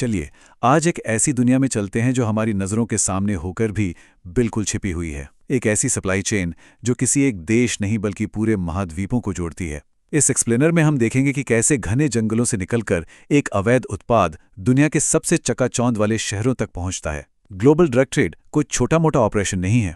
चलिए आज एक ऐसी दुनिया में चलते हैं जो हमारी नज़रों के सामने होकर भी बिल्कुल छिपी हुई है। एक ऐसी सप्लाई चेन जो किसी एक देश नहीं बल्कि पूरे महाद्वीपों को जोड़ती है। इस एक्सप्लेनर में हम देखेंगे कि कैसे घने जंगलों से निकलकर एक अवैध उत्पाद दुनिया के सबसे चकाचौंध वाले शहरों तक पहुंचता है। ग्लोबल ड्रग ट्रेड कोई छोटा मोटा ऑपरेशन नहीं है।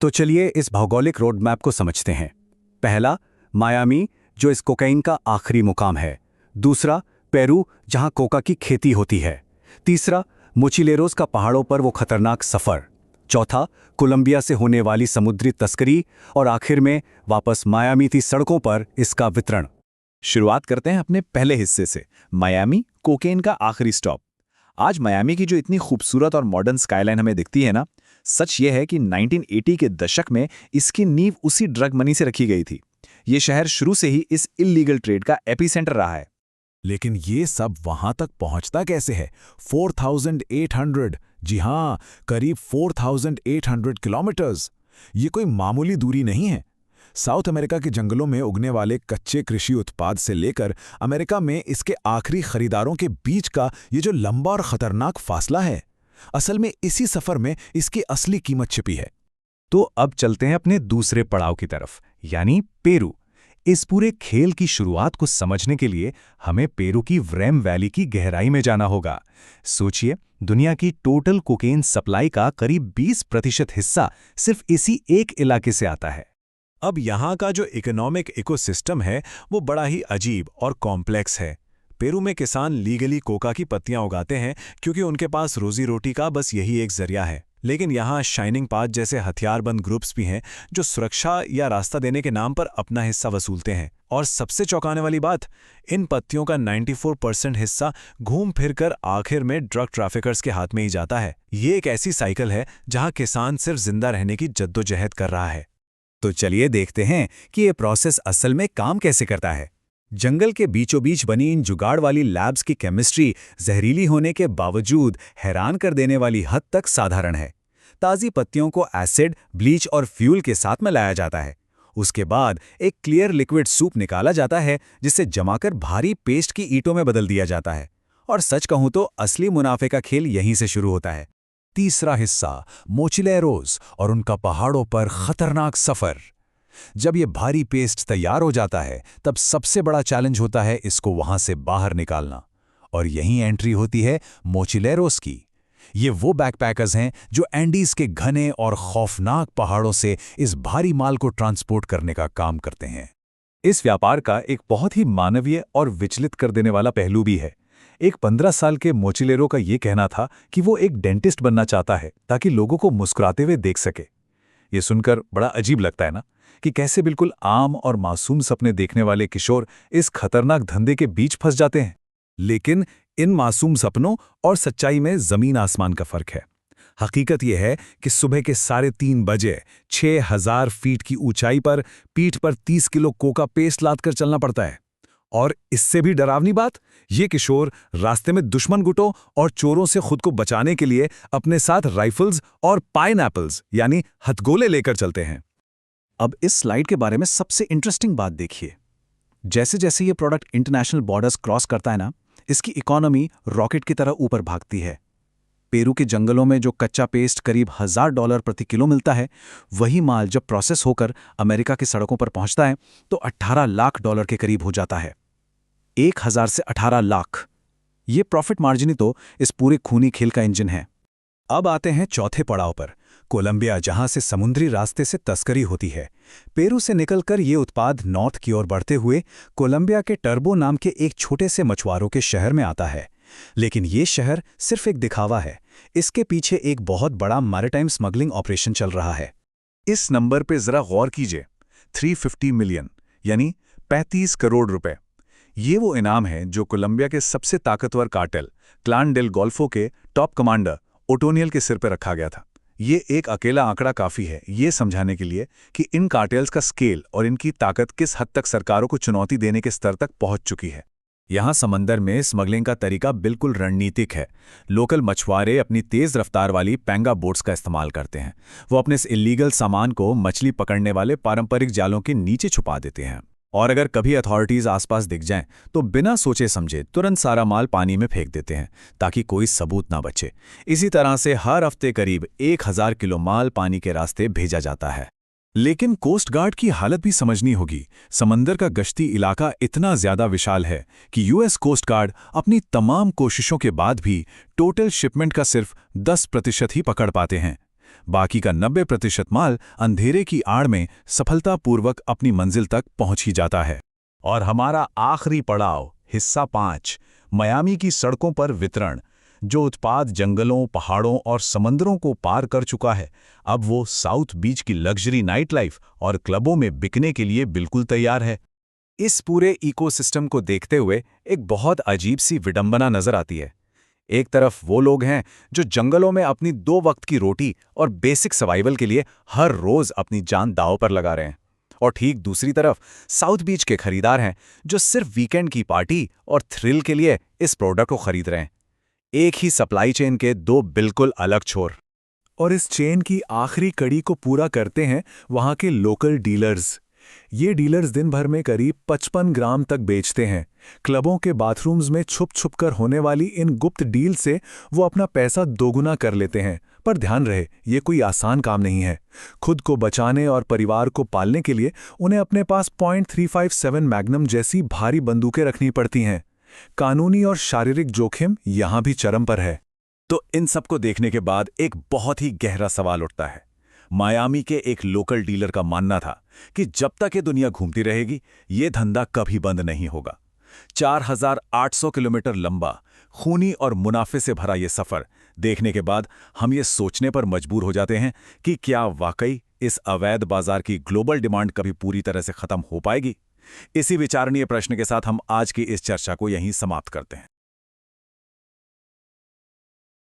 तो चलिए इस भौगोलिक रोड मैप को समझते हैं। पहला, मायामी, जो इस कोकाइन का आखिरी मुकाम है। दूसरा, पेरू, जहां कोका की खेती होती है। तीसरा, मोचिलेरोस का पहाड़ों पर वो खतरनाक सफर। चौथा, कोलंबिया से होने वाली समुद्री तस्करी। और आखिर में वापस मायामी की सड़कों पर इसका वितरण। शुरुआत करते हैं अपने पहले हिस्से से, मायामी, कोकेन का आखिरी स्टॉप। आज मायामी की जो इतनी खूबसूरत और मॉडर्न स्काईलाइन हमें दिखती है ना, सच ये है कि 1980 के दशक में इसकी नींव उसी ड्रग मनी से रखी गई थी। ये शहर शुरू से ही इस इल्लीगल ट्रेड का एपिसेंटर रहा है। लेकिन ये सब वहां तक पहुंचता कैसे है? 4800, जी हां, करीब 4800 किलोमीटर्स। ये कोई मामूली दूरी नहीं है। साउथ अमेरिका के जंगलों में उगने वाले कच्चे कृषि उत्पाद से लेकर अमेरिका में इसके आखिरी खरीदारों के बीच का ये जो लंबा और खतरनाक फासला है, असल में इसी सफर में इसकी असली कीमत छिपी है। तो अब चलते हैं अपने दूसरे पड़ाव की तरफ, यानी पेरू। इस पूरे खेल की शुरुआत को समझने के लिए हमें पेरू की व्रेम वैली की गहराई में जाना होगा। सोचिए, दुनिया की टोटल कोकेन सप्लाई का करीब 20% हिस्सा सिर्फ इसी एक इलाके से आता है। अब यहाँ का जो इकोनॉमिक इकोसिस्टम है वो बड़ा ही अजीब और कॉम्प्लेक्स है। पेरू में किसान लीगली कोका की पत्तियां उगाते हैं क्योंकि उनके पास रोजी रोटी का बस यही एक जरिया है। लेकिन यहाँ शाइनिंग पाथ जैसे हथियारबंद ग्रुप्स भी हैं जो सुरक्षा या रास्ता देने के नाम पर अपना हिस्सा वसूलते हैं। और सबसे चौंकाने वाली बात, इन पत्तियों का 94% हिस्सा घूम फिरकर आखिर में ड्रग ट्रैफिकर्स के हाथ में ही जाता है। ये एक ऐसी साइकिल है जहाँ किसान सिर्फ जिंदा रहने की जद्दोजहद कर रहा है। तो चलिए देखते हैं कि ये प्रोसेस असल में काम कैसे करता है। जंगल के बीचों बीच बनी इन जुगाड़ वाली लैब्स की केमिस्ट्री जहरीली होने के बावजूद हैरान कर देने वाली हद तक साधारण है। ताज़ी पत्तियों को एसिड, ब्लीच और फ्यूल के साथ मिलाया जाता है। उसके बाद एक क्लियर लिक्विड सूप निकाला जाता है जिसे जमाकर भारी पेस्ट की ईंटों में बदल दिया जाता है। और सच कहूं तो असली मुनाफे का खेल यहीं से शुरू होता है। तीसरा हिस्सा, मोचिलेरोस और उनका पहाड़ों पर खतरनाक सफर। जब ये भारी पेस्ट तैयार हो जाता है तब सबसे बड़ा चैलेंज होता है इसको वहां से बाहर निकालना। और यहीं एंट्री होती है मोचिलेरोस की। ये वो बैकपैकर्स हैं जो एंडीज के घने और खौफनाक पहाड़ों से इस भारी माल को ट्रांसपोर्ट करने का काम करते हैं। इस व्यापार का एक बहुत ही मानवीय और विचलित कर देने वाला पहलू भी है। एक 15 साल के मोचिलेरो का ये कहना था कि वो एक डेंटिस्ट बनना चाहता है ताकि लोगों को मुस्कुराते हुए देख सके। ये सुनकर बड़ा अजीब लगता है ना, कि कैसे बिल्कुल आम और मासूम सपने देखने वाले किशोर इस खतरनाक धंधे के बीच फंस जाते हैं। लेकिन इन मासूम सपनों और सच्चाई में जमीन आसमान का फर्क है। हकीकत यह है कि सुबह के 3:30 बजे 6000 फीट की ऊंचाई पर पीठ पर 30 किलो कोका पेस्ट लादकर चलना पड़ता है। और इससे भी डरावनी बात, ये किशोर रास्ते में दुश्मन गुटों और चोरों से खुद को बचाने के लिए अपने साथ राइफल्स और पाइनएप्पल्स यानी हथगोले लेकर चलते हैं। अब इस स्लाइड के बारे में सबसे इंटरेस्टिंग बात देखिए। जैसे जैसे ये प्रोडक्ट इंटरनेशनल बॉर्डर्स क्रॉस करता है ना, इसकी इकोनॉमी रॉकेट की तरह ऊपर भागती है। पेरू के जंगलों में जो कच्चा पेस्ट करीब $1000 प्रति किलो मिलता है, वही माल जब प्रोसेस होकर अमेरिका की सड़कों पर पहुंचता है तो $18 लाख के करीब हो जाता है। 1000 से 18 लाख, ये प्रॉफिट मार्जिन ही तो इस पूरे खूनी खेल का इंजन है। अब आते हैं चौथे पड़ाव पर, कोलंबिया, जहां से समुद्री रास्ते से तस्करी होती है। पेरू से निकलकर ये उत्पाद नॉर्थ की ओर बढ़ते हुए कोलंबिया के टर्बो नाम के एक छोटे से मछुआरों के शहर में आता है। लेकिन ये शहर सिर्फ एक दिखावा है। इसके पीछे एक बहुत बड़ा मैरिटाइम स्मगलिंग ऑपरेशन चल रहा है। इस नंबर पे जरा गौर कीजिए, 350 मिलियन यानी 35 करोड़ रुपए। ये वो इनाम है जो कोलंबिया के सबसे ताकतवर कार्टेल क्लान डेल गोल्फो के टॉप कमांडर ओटोनियल के सिर पर रखा गया था। ये एक अकेला आंकड़ा काफी है ये समझाने के लिए कि इन कार्टेल्स का स्केल और इनकी ताकत किस हद तक सरकारों को चुनौती देने के स्तर तक पहुंच चुकी है। यहाँ समंदर में स्मगलिंग का तरीका बिल्कुल रणनीतिक है। लोकल मछुआरे अपनी तेज रफ्तार वाली पैंगा बोट्स का इस्तेमाल करते हैं। वो अपने इस इलीगल सामान को मछली पकड़ने वाले पारंपरिक जालों के नीचे छुपा देते हैं और अगर कभी अथॉरिटीज आसपास दिख जाएं तो बिना सोचे समझे तुरंत सारा माल पानी में फेंक देते हैं ताकि कोई सबूत ना बचे। इसी तरह से हर हफ्ते करीब 1000 किलो माल पानी के रास्ते भेजा जाता है। लेकिन कोस्ट गार्ड की हालत भी समझनी होगी। समंदर का गश्ती इलाका इतना ज्यादा विशाल है कि यूएस कोस्ट गार्ड अपनी तमाम कोशिशों के बाद भी टोटल शिपमेंट का सिर्फ 10% ही पकड़ पाते हैं। बाकी का 90% माल अंधेरे की आड़ में सफलतापूर्वक अपनी मंजिल तक पहुंच ही जाता है। और हमारा आखिरी पड़ाव, हिस्सा 5, मयामी की सड़कों पर वितरण। जो उत्पाद जंगलों, पहाड़ों और समंदरों को पार कर चुका है, अब वो साउथ बीच की लग्जरी नाइट लाइफ और क्लबों में बिकने के लिए बिल्कुल तैयार है। इस पूरे इकोसिस्टम को देखते हुए एक बहुत अजीब सी विडंबना नजर आती है। एक तरफ वो लोग हैं जो जंगलों में अपनी 2 वक्त की रोटी और बेसिक सर्वाइवल के लिए हर रोज अपनी जान दांव पर लगा रहे हैं, और ठीक दूसरी तरफ साउथ बीच के खरीदार हैं जो सिर्फ वीकेंड की पार्टी और थ्रिल के लिए इस प्रोडक्ट को खरीद रहे हैं। एक ही सप्लाई चेन के 2 बिल्कुल अलग छोर। और इस चेन की आखिरी कड़ी को पूरा करते हैं वहां के लोकल डीलर्स। ये डीलर्स दिन भर में करीब 55 ग्राम तक बेचते हैं। क्लबों के बाथरूम्स में छुप छुप कर होने वाली इन गुप्त डील से वो अपना पैसा दोगुना कर लेते हैं। पर ध्यान रहे, ये कोई आसान काम नहीं है। खुद को बचाने और परिवार को पालने के लिए उन्हें अपने पास .357 मैग्नम जैसी भारी बंदूकें रखनी पड़ती हैं। कानूनी और शारीरिक जोखिम यहां भी चरम पर है। तो इन सबको देखने के बाद एक बहुत ही गहरा सवाल उठता है। मायामी के एक लोकल डीलर का मानना था कि जब तक ये दुनिया घूमती रहेगी, ये धंधा कभी बंद नहीं होगा। 4800 किलोमीटर लंबा, खूनी और मुनाफे से भरा ये सफर देखने के बाद हम ये सोचने पर मजबूर हो जाते हैं कि क्या वाकई इस अवैध बाजार की ग्लोबल डिमांड कभी पूरी तरह से खत्म हो पाएगी। इसी विचारणीय प्रश्न के साथ हम आज की इस चर्चा को यहीं समाप्त करते हैं।